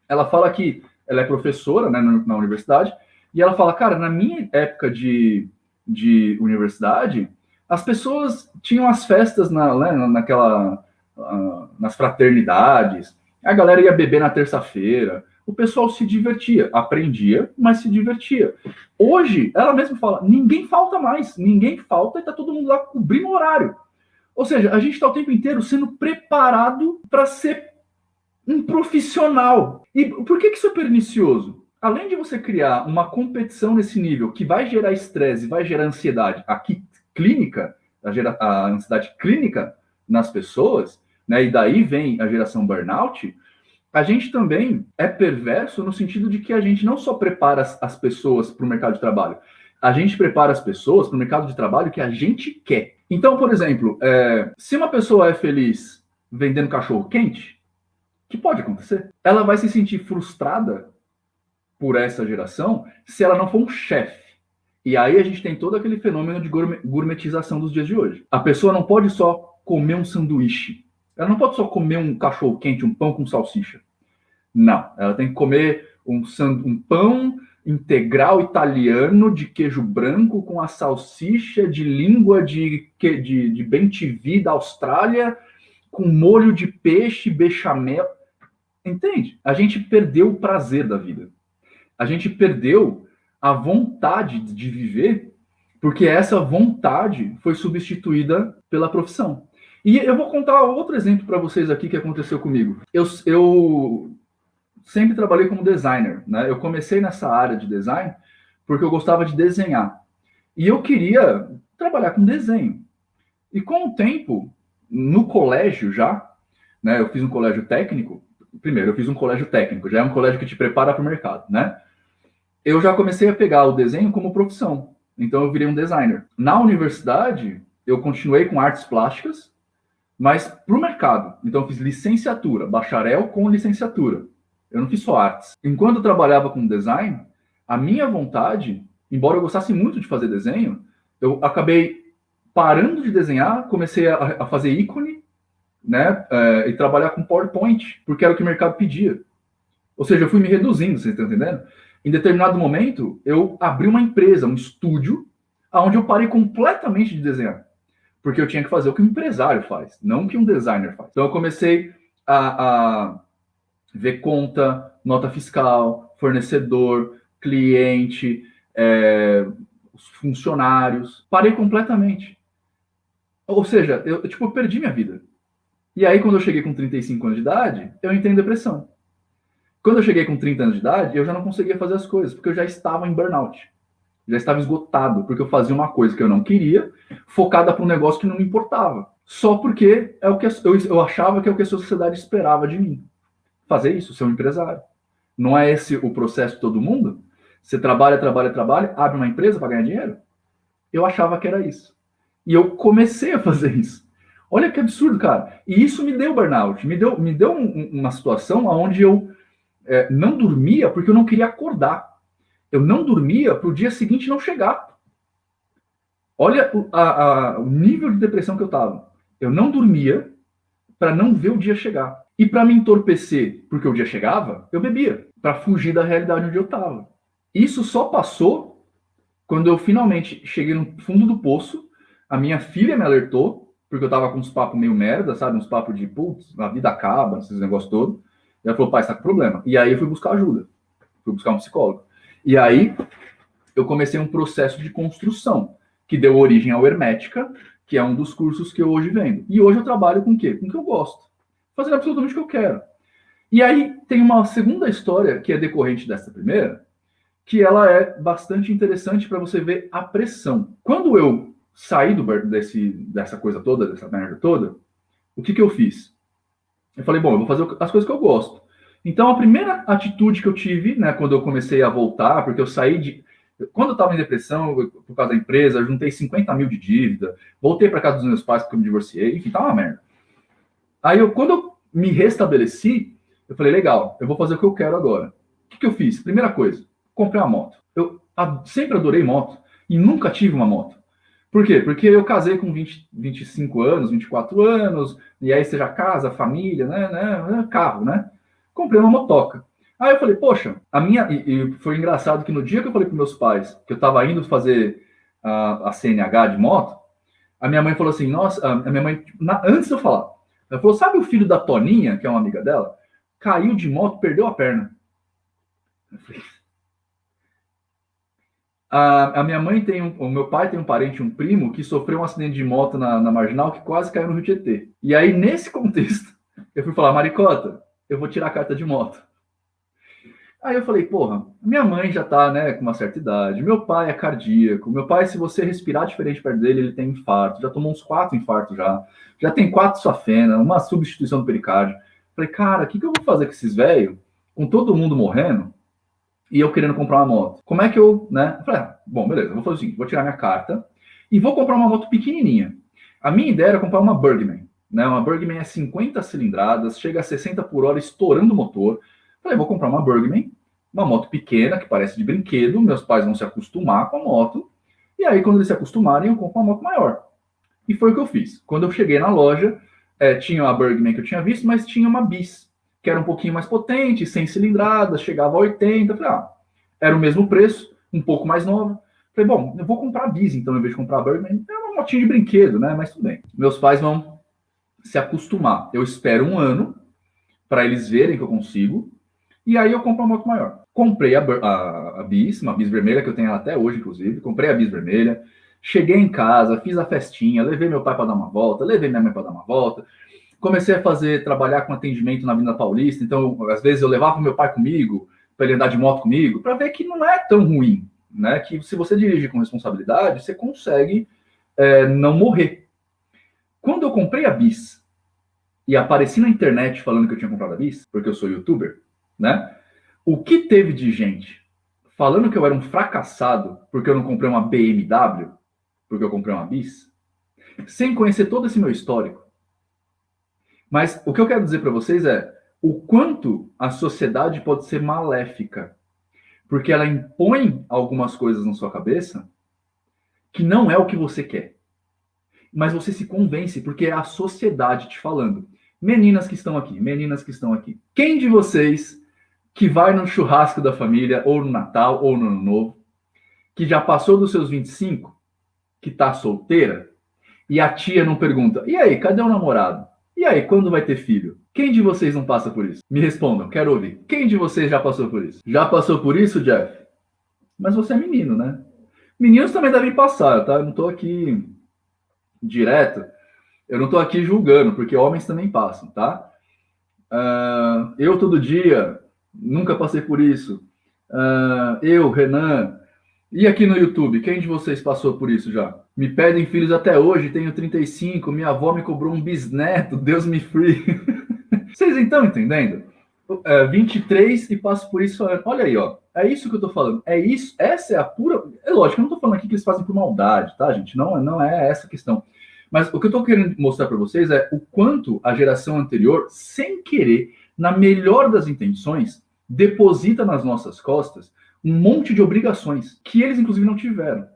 ela fala que ela é professora, né, na universidade, e ela fala, cara, na minha época de universidade, as pessoas tinham as festas nas fraternidades, a galera ia beber na terça-feira, o pessoal se divertia, aprendia, mas se divertia. Hoje, ela mesma fala, ninguém falta mais, ninguém falta e está todo mundo lá cobrindo o horário. Ou seja, a gente está o tempo inteiro sendo preparado para ser um profissional. E por que isso é pernicioso? Além de você criar uma competição nesse nível que vai gerar estresse, vai gerar ansiedade aqui clínica, a ansiedade clínica nas pessoas, né, e daí vem a geração burnout, a gente também é perverso no sentido de que a gente não só prepara as pessoas para o mercado de trabalho, a gente prepara as pessoas para o mercado de trabalho que a gente quer. Então, por exemplo, se uma pessoa é feliz vendendo cachorro quente, que pode acontecer, ela vai se sentir frustrada por essa geração se ela não for um chefe. E aí a gente tem todo aquele fenômeno de gourmetização dos dias de hoje. A pessoa não pode só comer um sanduíche. Ela não pode só comer um cachorro quente, um pão com salsicha. Não, ela tem que comer um pão integral italiano de queijo branco com a salsicha de língua de bem-te-vi da Austrália, com molho de peixe, bechamel. Entende? A gente perdeu o prazer da vida. A gente perdeu a vontade de viver, porque essa vontade foi substituída pela profissão. E eu vou contar outro exemplo para vocês aqui que aconteceu comigo. Eu sempre trabalhei como designer, né? Eu comecei nessa área de design porque eu gostava de desenhar. E eu queria trabalhar com desenho. E com o tempo, no colégio já, né, eu fiz um colégio técnico. Primeiro, eu fiz um colégio técnico, já é um colégio que te prepara para o mercado, né? Eu já comecei a pegar o desenho como profissão. Então, eu virei um designer. Na universidade, eu continuei com artes plásticas, mas para o mercado. Então, eu fiz licenciatura, bacharel com licenciatura. Eu não fiz só artes. Enquanto eu trabalhava com design, a minha vontade, embora eu gostasse muito de fazer desenho, eu acabei parando de desenhar, comecei a fazer ícone, né, e trabalhar com PowerPoint, porque era o que o mercado pedia. Ou seja, eu fui me reduzindo, você está entendendo? Em determinado momento, eu abri uma empresa, um estúdio, onde eu parei completamente de desenhar. Porque eu tinha que fazer o que um empresário faz, não o que um designer faz. Então eu comecei a ver conta, nota fiscal, fornecedor, cliente, os funcionários. Parei completamente. Ou seja, eu perdi minha vida. E aí, quando eu cheguei com 35 anos de idade, eu entrei em depressão. Quando eu cheguei com 30 anos de idade, eu já não conseguia fazer as coisas, porque eu já estava em burnout. Já estava esgotado, porque eu fazia uma coisa que eu não queria, focada para um negócio que não me importava. Só porque é o que eu achava que é o que a sociedade esperava de mim. Fazer isso, ser um empresário. Não é esse o processo de todo mundo? Você trabalha, trabalha, trabalha, abre uma empresa para ganhar dinheiro? Eu achava que era isso. E eu comecei a fazer isso. Olha que absurdo, cara. E isso me deu burnout, me deu uma situação onde eu não dormia porque eu não queria acordar. Eu não dormia para o dia seguinte não chegar. Olha o nível de depressão que eu estava. Eu não dormia para não ver o dia chegar. E para me entorpecer, porque o dia chegava, eu bebia, para fugir da realidade onde eu estava. Isso só passou quando eu finalmente cheguei no fundo do poço. A minha filha me alertou, porque eu estava com uns papos meio merda, sabe? Uns papos de, putz, a vida acaba, esses negócios todos. E ela falou, pai, você tá com problema. E aí eu fui buscar ajuda. Fui buscar um psicólogo. E aí eu comecei um processo de construção, que deu origem ao Hermética, que é um dos cursos que eu hoje vendo. E hoje eu trabalho com o quê? Com o que eu gosto. Fazendo absolutamente o que eu quero. E aí tem uma segunda história que é decorrente dessa primeira, que ela é bastante interessante para você ver a pressão. Quando eu saí dessa coisa toda, dessa merda toda, o que eu fiz? Eu falei, bom, eu vou fazer as coisas que eu gosto. Então, a primeira atitude que eu tive, né, quando eu comecei a voltar, porque eu saí de... Quando eu estava em depressão, por causa da empresa, eu juntei 50 mil de dívida, voltei para casa dos meus pais porque eu me divorciei, enfim, tá uma merda. Aí, quando eu me restabeleci, eu falei, legal, eu vou fazer o que eu quero agora. O que eu fiz? Primeira coisa, comprei uma moto. Eu sempre adorei moto e nunca tive uma moto. Por quê? Porque eu casei com 25 anos, 24 anos, e aí você já casa, família, né, carro, né? Comprei uma motoca. Aí eu falei, poxa, e foi engraçado que no dia que eu falei para meus pais que eu estava indo fazer a CNH de moto, a minha mãe falou assim, nossa, a minha mãe, antes de eu falar, ela falou, sabe o filho da Toninha, que é uma amiga dela? Caiu de moto, perdeu a perna. Eu falei, a minha mãe o meu pai tem um parente, um primo, que sofreu um acidente de moto na Marginal que quase caiu no Rio Tietê. E aí, nesse contexto, eu fui falar, Maricota, eu vou tirar a carta de moto. Aí eu falei, porra, minha mãe já tá, né, com uma certa idade, meu pai é cardíaco, meu pai, se você respirar diferente perto dele, ele tem infarto, já tomou uns 4 infartos já tem 4 safena, uma substituição do pericárdio. Falei, cara, o que eu vou fazer com esses velhos, com todo mundo morrendo, e eu querendo comprar uma moto? Como é que eu, né? Eu falei, bom, beleza, eu vou fazer o seguinte, vou tirar minha carta e vou comprar uma moto pequenininha. A minha ideia era comprar uma Bergman, né? Uma Bergman é 50 cilindradas, chega a 60 por hora, estourando o motor. Falei, vou comprar uma Bergman, uma moto pequena, que parece de brinquedo, meus pais vão se acostumar com a moto, e aí quando eles se acostumarem, eu compro uma moto maior. E foi o que eu fiz. Quando eu cheguei na loja, tinha a Bergman que eu tinha visto, mas tinha uma Bis, que era um pouquinho mais potente, 100 cilindradas, chegava a 80. Falei, era o mesmo preço, um pouco mais nova. Falei, bom, eu vou comprar a Bis, então, em vez de comprar a Bergman. É uma motinha de brinquedo, né? Mas tudo bem. Meus pais vão se acostumar. Eu espero um ano para eles verem que eu consigo. E aí eu compro uma moto maior. Comprei a Bis, uma Bis vermelha, que eu tenho ela até hoje, inclusive. Comprei a Bis vermelha. Cheguei em casa, fiz a festinha, levei meu pai para dar uma volta, levei minha mãe para dar uma volta. Comecei a trabalhar com atendimento na Avenida Paulista, então, às vezes, eu levava meu pai comigo, para ele andar de moto comigo, para ver que não é tão ruim, né? Que se você dirige com responsabilidade, você consegue não morrer. Quando eu comprei a Bis e apareci na internet falando que eu tinha comprado a Bis, porque eu sou youtuber, né? O que teve de gente falando que eu era um fracassado porque eu não comprei uma BMW, porque eu comprei uma Bis, sem conhecer todo esse meu histórico. Mas o que eu quero dizer para vocês é o quanto a sociedade pode ser maléfica, porque ela impõe algumas coisas na sua cabeça que não é o que você quer. Mas você se convence porque é a sociedade te falando. Meninas que estão aqui, meninas que estão aqui. Quem de vocês que vai no churrasco da família, ou no Natal, ou no Ano Novo, que já passou dos seus 25, que tá solteira, e a tia não pergunta, e aí, cadê o namorado? E aí, quando vai ter filho? Quem de vocês não passa por isso? Me respondam, quero ouvir. Quem de vocês já passou por isso? Já passou por isso, Jeff? Mas você é menino, né? Meninos também devem passar, tá? Eu não tô aqui direto, eu não tô aqui julgando, porque homens também passam, tá? Eu todo dia, nunca passei por isso. Eu, Renan, e aqui no YouTube, quem de vocês passou por isso já? Me pedem filhos até hoje, tenho 35, minha avó me cobrou um bisneto, Deus me free. Vocês estão entendendo? 23 e passo por isso. Olha aí, ó. É isso que eu tô falando. É isso. Essa é a pura. É lógico, eu não tô falando aqui que eles fazem por maldade, tá, gente? Não é essa a questão. Mas o que eu tô querendo mostrar para vocês é o quanto a geração anterior, sem querer, na melhor das intenções, deposita nas nossas costas um monte de obrigações que eles, inclusive, não tiveram.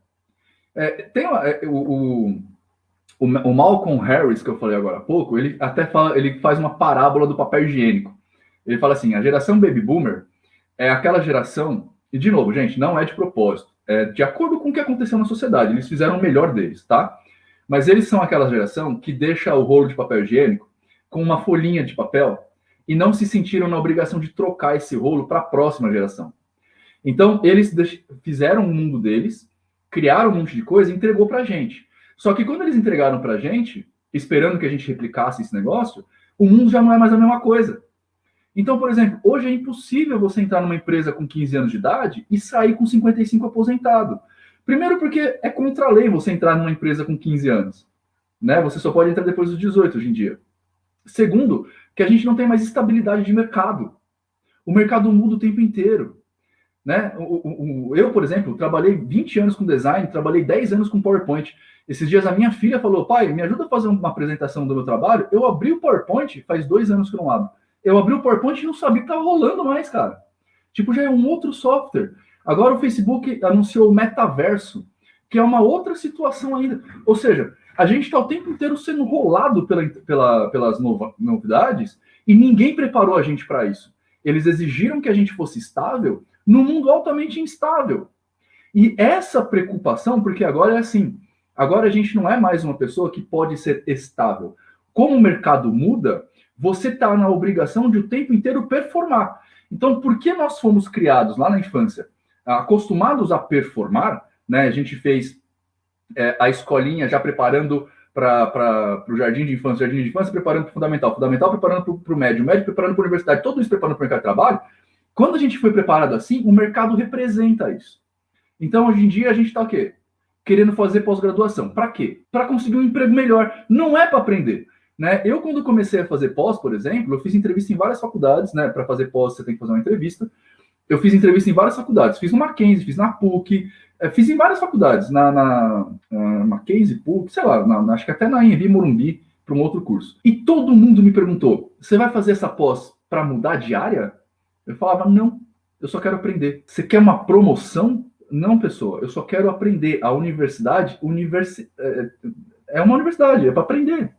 O Malcolm Harris, que eu falei agora há pouco, ele até fala, ele faz uma parábola do papel higiênico. Ele fala assim, a geração Baby Boomer é aquela geração, e de novo, gente, não é de propósito, é de acordo com o que aconteceu na sociedade, eles fizeram o melhor deles, tá? Mas eles são aquela geração que deixa o rolo de papel higiênico com uma folhinha de papel e não se sentiram na obrigação de trocar esse rolo para a próxima geração. Então, eles fizeram o mundo deles, criaram um monte de coisa e entregou para a gente. Só que quando eles entregaram para a gente, esperando que a gente replicasse esse negócio, o mundo já não é mais a mesma coisa. Então, por exemplo, hoje é impossível você entrar numa empresa com 15 anos de idade e sair com 55 aposentado. Primeiro porque é contra a lei você entrar numa empresa com 15 anos. Né? Você só pode entrar depois dos 18 hoje em dia. Segundo, que a gente não tem mais estabilidade de mercado. O mercado muda o tempo inteiro. Né? Eu, por exemplo, trabalhei 20 anos com design, trabalhei 10 anos com PowerPoint. Esses dias a minha filha falou, pai, me ajuda a fazer uma apresentação do meu trabalho. Eu abri o PowerPoint, faz 2 anos que eu não abro. Eu abri o PowerPoint e não sabia que estava rolando mais, cara. Tipo, já é um outro software. Agora o Facebook anunciou o metaverso, que é uma outra situação ainda. Ou seja, a gente está o tempo inteiro sendo rolado pelas novidades e ninguém preparou a gente para isso. Eles exigiram que a gente fosse estável num mundo altamente instável. E essa preocupação, porque agora é assim, agora a gente não é mais uma pessoa que pode ser estável. Como o mercado muda, você está na obrigação de o tempo inteiro performar. Então, por que nós fomos criados lá na infância, acostumados a performar, né? A gente fez a escolinha já preparando para o jardim de infância preparando para o fundamental preparando para o médio preparando para a universidade, tudo isso preparando para o mercado de trabalho. Quando a gente foi preparado assim, o mercado representa isso. Então, hoje em dia, a gente está o quê? Querendo fazer pós-graduação. Para quê? Para conseguir um emprego melhor. Não é para aprender. Né? Eu, quando comecei a fazer pós, por exemplo, eu fiz entrevista em várias faculdades, né? Para fazer pós, você tem que fazer uma entrevista. Eu fiz entrevista em várias faculdades. Fiz no Mackenzie, fiz na PUC, fiz em várias faculdades. Na Mackenzie, PUC, sei lá, acho que até na Anhembi, Morumbi, para um outro curso. E todo mundo me perguntou, você vai fazer essa pós para mudar de área? Eu falava, não, eu só quero aprender. Você quer uma promoção? Não, pessoa, eu só quero aprender. A universidade, é uma universidade, é para aprender.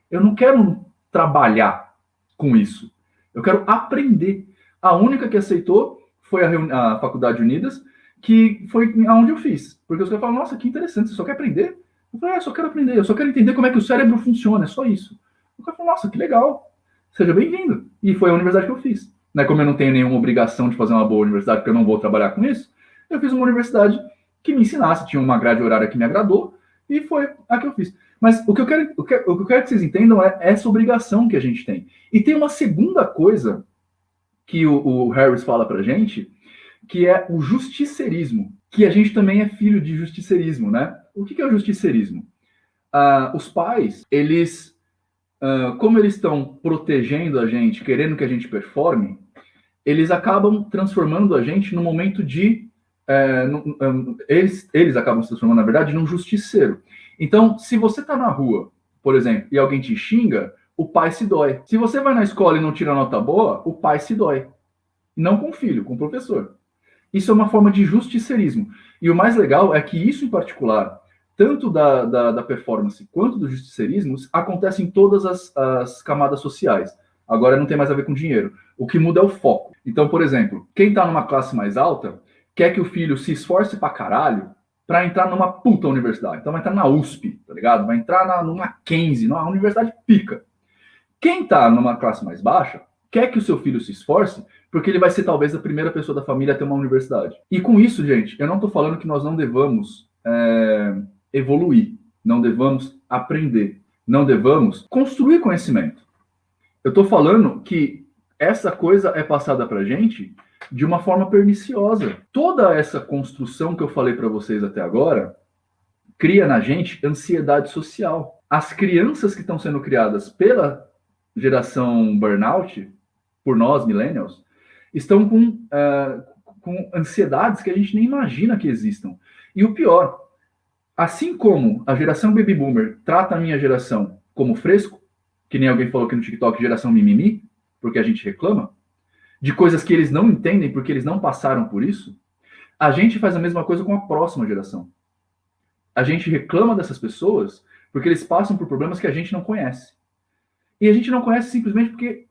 Eu não quero trabalhar com isso. Eu quero aprender. A única que aceitou foi a Faculdade Unidas, que foi aonde eu fiz. Porque os caras falam, nossa, que interessante, você só quer aprender? Eu falei, eu só quero aprender, eu só quero entender como é que o cérebro funciona, é só isso. O cara falou, nossa, que legal, seja bem-vindo. E foi a universidade que eu fiz. Né? Como eu não tenho nenhuma obrigação de fazer uma boa universidade, porque eu não vou trabalhar com isso, eu fiz uma universidade que me ensinasse, tinha uma grade horária que me agradou, e foi a que eu fiz. Mas o que eu quero que vocês entendam é essa obrigação que a gente tem. E tem uma segunda coisa que o Harris fala pra gente, que é o justiceirismo, que a gente também é filho de justiceirismo, né? O que é o justiceirismo? os pais, eles, como eles estão protegendo a gente, querendo que a gente performe, eles acabam transformando a gente no momento de... eles acabam se transformando, na verdade, num justiceiro. Então, se você está na rua, por exemplo, e alguém te xinga, o pai se dói. Se você vai na escola e não tira nota boa, o pai se dói. Não com o filho, com o professor. Isso é uma forma de justiceirismo. E o mais legal é que isso, em particular, tanto da performance quanto do justiceirismo, acontece em todas as camadas sociais. Agora não tem mais a ver com dinheiro. O que muda é o foco. Então, por exemplo, quem está numa classe mais alta quer que o filho se esforce pra caralho para entrar numa puta universidade. Então vai entrar na USP, tá ligado? Vai entrar numa Mackenzie, numa universidade pica. Quem está numa classe mais baixa quer que o seu filho se esforce porque ele vai ser talvez a primeira pessoa da família a ter uma universidade. E com isso, gente, eu não estou falando que nós não devamos evoluir, não devamos aprender, não devamos construir conhecimento. Eu estou falando que essa coisa é passada para a gente de uma forma perniciosa. Toda essa construção que eu falei para vocês até agora cria na gente ansiedade social. As crianças que estão sendo criadas pela geração burnout, por nós, millennials, estão com ansiedades que a gente nem imagina que existam. E o pior, assim como a geração baby boomer trata a minha geração como fresco, que nem alguém falou aqui no TikTok, geração mimimi, porque a gente reclama, de coisas que eles não entendem porque eles não passaram por isso, a gente faz a mesma coisa com a próxima geração. A gente reclama dessas pessoas porque eles passam por problemas que a gente não conhece. E a gente não conhece simplesmente porque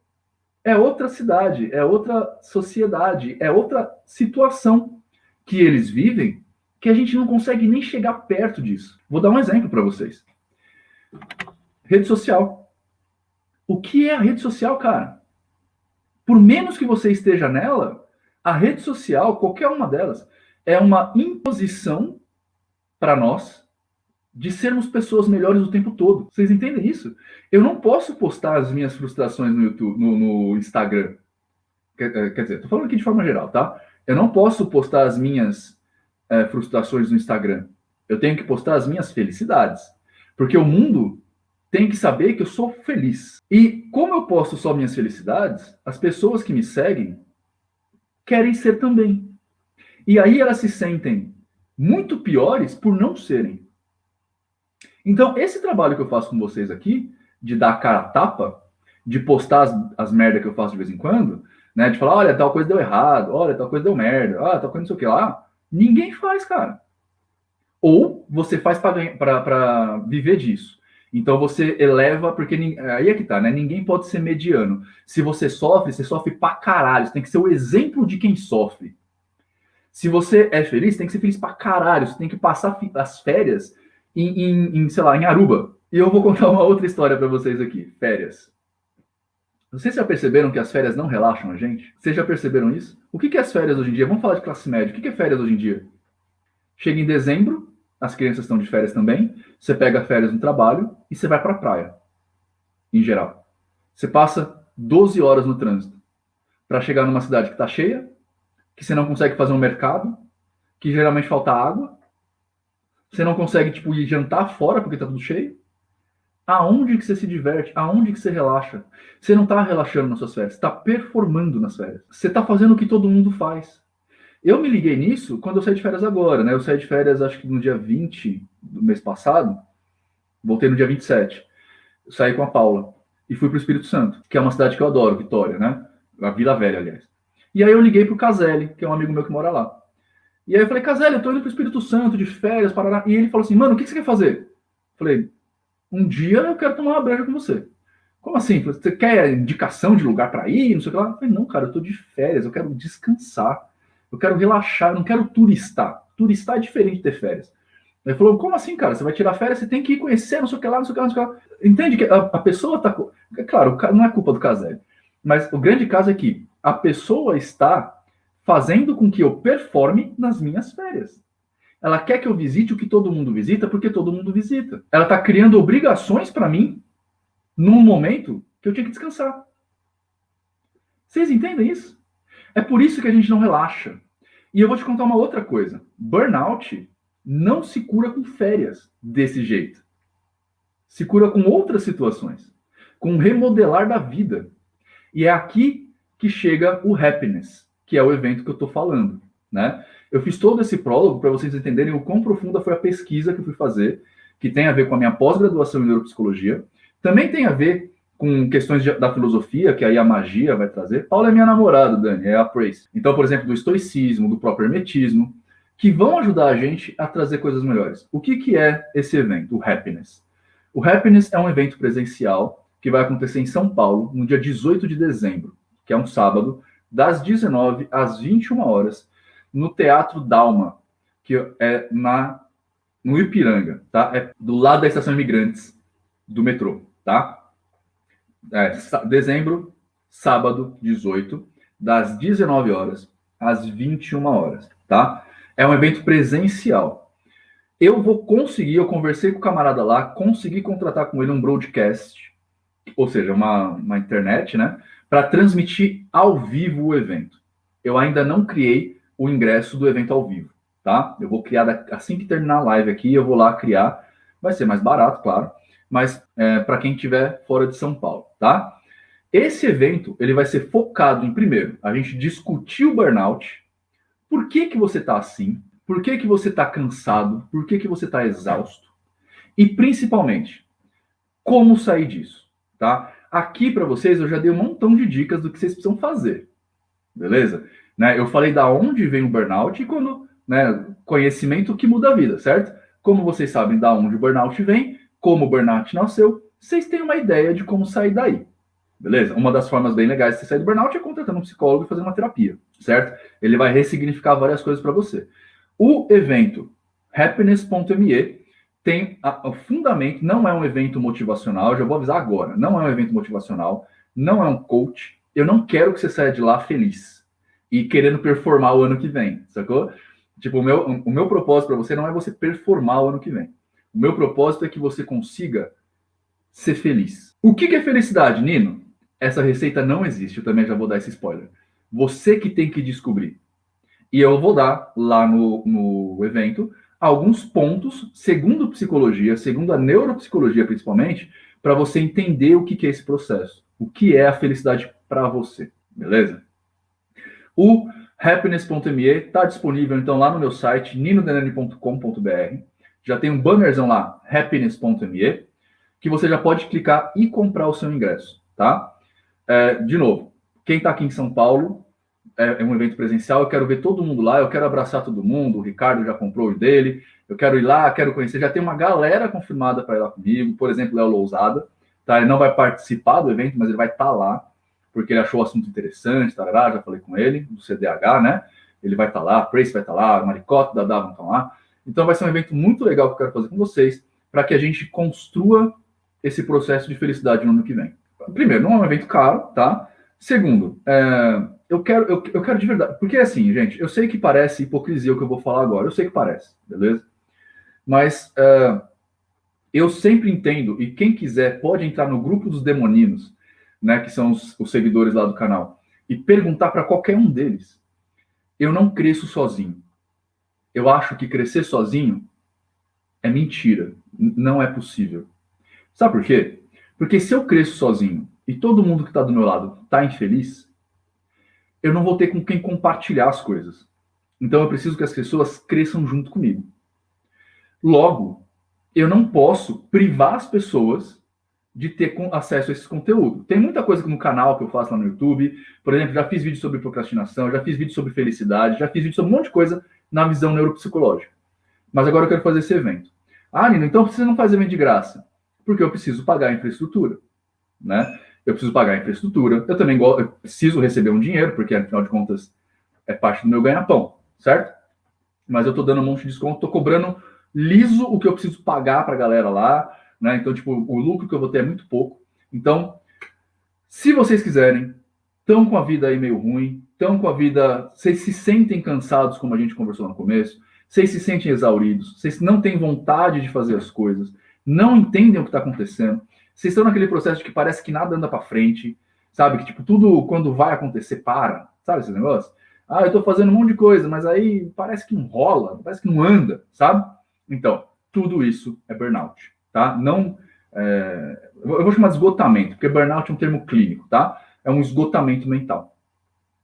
é outra cidade, é outra sociedade, é outra situação que eles vivem que a gente não consegue nem chegar perto disso. Vou dar um exemplo para vocês. Rede social. O que é a rede social, cara? Por menos que você esteja nela, a rede social, qualquer uma delas, é uma imposição para nós de sermos pessoas melhores o tempo todo. Vocês entendem isso? Eu não posso postar as minhas frustrações no YouTube, no Instagram. Quer dizer, tô falando aqui de forma geral, tá? Eu não posso postar as minhas frustrações no Instagram. Eu tenho que postar as minhas felicidades. Porque o mundo tem que saber que eu sou feliz. E como eu posto só minhas felicidades, as pessoas que me seguem querem ser também. E aí elas se sentem muito piores por não serem. Então, esse trabalho que eu faço com vocês aqui, de dar a cara a tapa, de postar as merdas que eu faço de vez em quando, né? De falar, olha, tal coisa deu errado, olha, tal coisa deu merda, tal coisa não sei o que lá. Ninguém faz, cara. Ou você faz para viver disso. Então você eleva, porque aí é que tá, né? Ninguém pode ser mediano. Se você sofre pra caralho. Você tem que ser o exemplo de quem sofre. Se você é feliz, tem que ser feliz pra caralho. Você tem que passar as férias sei lá, em Aruba. E eu vou contar uma outra história para vocês aqui. Férias. Vocês já perceberam que as férias não relaxam a gente? Vocês já perceberam isso? O que é as férias hoje em dia? Vamos falar de classe média. O que é férias hoje em dia? Chega em dezembro, as crianças estão de férias também, você pega férias no trabalho e você vai para a praia, em geral. Você passa 12 horas no trânsito para chegar numa cidade que está cheia, que você não consegue fazer um mercado, que geralmente falta água, você não consegue ir jantar fora porque está tudo cheio. Aonde que você se diverte? Aonde que você relaxa? Você não está relaxando nas suas férias, você está performando nas férias. Você está fazendo o que todo mundo faz. Eu me liguei nisso quando eu saí de férias agora, né? Eu saí de férias acho que no dia 20 do mês passado, voltei no dia 27. Eu saí com a Paula e fui para o Espírito Santo, que é uma cidade que eu adoro, Vitória, né? A Vila Velha, aliás. E aí eu liguei pro Caselli, que é um amigo meu que mora lá. E aí eu falei, Caselli, eu tô indo pro Espírito Santo de férias, Paraná. E ele falou assim, mano, o que você quer fazer? Eu falei, um dia eu quero tomar uma breja com você. Como assim? Você quer indicação de lugar para ir? Não sei o que lá. Eu falei, não, cara, eu tô de férias, eu quero descansar. Eu quero relaxar, eu não quero turistar. Turistar é diferente de ter férias. Ele falou, como assim, cara? Você vai tirar férias, você tem que ir conhecer, não sei o que lá, não sei o que lá, não sei o que lá. Entende que a pessoa tá... Claro, não é culpa do Caselli. Mas o grande caso é que a pessoa está fazendo com que eu performe nas minhas férias. Ela quer que eu visite o que todo mundo visita, porque todo mundo visita. Ela está criando obrigações para mim num momento que eu tinha que descansar. Vocês entendem isso? É por isso que a gente não relaxa. E eu vou te contar uma outra coisa. Burnout não se cura com férias desse jeito. se cura com outras situações, com o remodelar da vida. E é aqui que chega o Happiness, que é o evento que eu estou falando, né? Eu fiz todo esse prólogo para vocês entenderem o quão profunda foi a pesquisa que eu fui fazer, que tem a ver com a minha pós-graduação em neuropsicologia, também tem a ver com questões da filosofia, que aí a magia vai trazer. Paula é minha namorada, Dani, é a Praise. Então, por exemplo, do estoicismo, do próprio hermetismo, que vão ajudar a gente a trazer coisas melhores. O que é esse evento, o Happiness? O Happiness é um evento presencial que vai acontecer em São Paulo, no dia 18 de dezembro, que é um sábado, das 19 às 21 horas, no Teatro Dalma, que é no Ipiranga, tá? É do lado da Estação Imigrantes do metrô, tá? Dezembro, sábado, 18, das 19 horas às 21 horas, tá? É um evento presencial. Eu conversei com o camarada lá, consegui contratar com ele um broadcast, ou seja, uma internet, né? Para transmitir ao vivo o evento. Eu ainda não criei o ingresso do evento ao vivo, tá? Eu vou criar assim que terminar a live aqui, eu vou lá criar. Vai ser mais barato, claro, mas para quem estiver fora de São Paulo, tá? Esse evento, ele vai ser focado em, primeiro, a gente discutir o burnout. Por que você está assim? Por que você está cansado? Por que você está exausto? E, principalmente, como sair disso, tá? Aqui, para vocês, eu já dei um montão de dicas do que vocês precisam fazer, beleza? Né? Eu falei da onde vem o burnout e quando, né, conhecimento que muda a vida, certo? Como vocês sabem da onde o burnout vem, como o burnout nasceu, vocês têm uma ideia de como sair daí, beleza? Uma das formas bem legais de você sair do burnout é contratando um psicólogo e fazer uma terapia, certo? Ele vai ressignificar várias coisas para você. O evento happiness.me tem o fundamento, não é um evento motivacional, já vou avisar agora, não é um evento motivacional, não é um coach, eu não quero que você saia de lá feliz e querendo performar o ano que vem, sacou? Tipo, o meu propósito para você não é você performar o ano que vem. O meu propósito é que você consiga ser feliz. O que é felicidade, Nino? Essa receita não existe, eu também já vou dar esse spoiler. Você que tem que descobrir. E eu vou dar lá no evento alguns pontos, segundo psicologia, segundo a neuropsicologia principalmente, para você entender o que é esse processo. O que é a felicidade para você, beleza? O happiness.me está disponível, então, lá no meu site, ninodenani.com.br. Já tem um bannerzão lá, happiness.me, que você já pode clicar e comprar o seu ingresso, tá? De novo, quem está aqui em São Paulo, é um evento presencial, eu quero ver todo mundo lá, eu quero abraçar todo mundo, o Ricardo já comprou o dele, eu quero ir lá, quero conhecer, já tem uma galera confirmada para ir lá comigo, por exemplo, Léo Lousada, tá? Ele não vai participar do evento, mas ele vai estar lá, porque ele achou o assunto interessante, tarará, já falei com ele, do CDH, né? Ele vai estar lá, a Prace vai estar lá, a Maricota, da Dava vão estar lá. Então vai ser um evento muito legal que eu quero fazer com vocês, para que a gente construa esse processo de felicidade no ano que vem. Primeiro, não é um evento caro, tá? Segundo, eu quero de verdade, porque assim, gente, eu sei que parece hipocrisia o que eu vou falar agora, eu sei que parece, beleza? Mas eu sempre entendo, e quem quiser pode entrar no grupo dos demoninos, né, que são os seguidores lá do canal, e perguntar para qualquer um deles. Eu não cresço sozinho. Eu acho que crescer sozinho é mentira, não é possível. Sabe por quê? Porque se eu cresço sozinho e todo mundo que está do meu lado está infeliz, eu não vou ter com quem compartilhar as coisas. Então eu preciso que as pessoas cresçam junto comigo. Logo, eu não posso privar as pessoas de ter acesso a esse conteúdo. Tem muita coisa no canal que eu faço lá no YouTube. Por exemplo, já fiz vídeo sobre procrastinação, já fiz vídeo sobre felicidade, já fiz vídeo sobre um monte de coisa na visão neuropsicológica. Mas agora eu quero fazer esse evento. Ah, Nino, então você não faz evento de graça. Porque eu preciso pagar a infraestrutura, né? Eu preciso pagar a infraestrutura. Eu também eu preciso receber um dinheiro, porque afinal de contas é parte do meu ganha-pão, certo? Mas eu tô dando um monte de desconto, tô cobrando liso o que eu preciso pagar pra galera lá, né? Então, tipo, o lucro que eu vou ter é muito pouco. Então, se vocês quiserem, estão com a vida aí meio ruim, estão com a vida... Vocês se sentem cansados, como a gente conversou no começo, vocês se sentem exauridos, vocês não têm vontade de fazer as coisas, não entendem o que está acontecendo, vocês estão naquele processo de que parece que nada anda para frente, sabe? Que, tipo, tudo, quando vai acontecer, para. Sabe esse negócio? Ah, eu tô fazendo um monte de coisa, mas aí parece que não rola, parece que não anda, sabe? Então, tudo isso é burnout, tá? Não Eu vou chamar de esgotamento, porque burnout é um termo clínico, tá? É um esgotamento mental.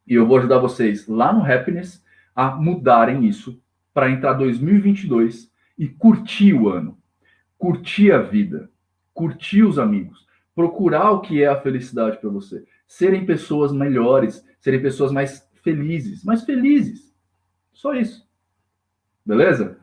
E eu vou ajudar vocês lá no Happiness a mudarem isso para entrar 2022 e curtir o ano, curtir a vida, curtir os amigos, procurar o que é a felicidade para você, serem pessoas melhores, serem pessoas mais felizes, mais felizes. Só isso. Beleza?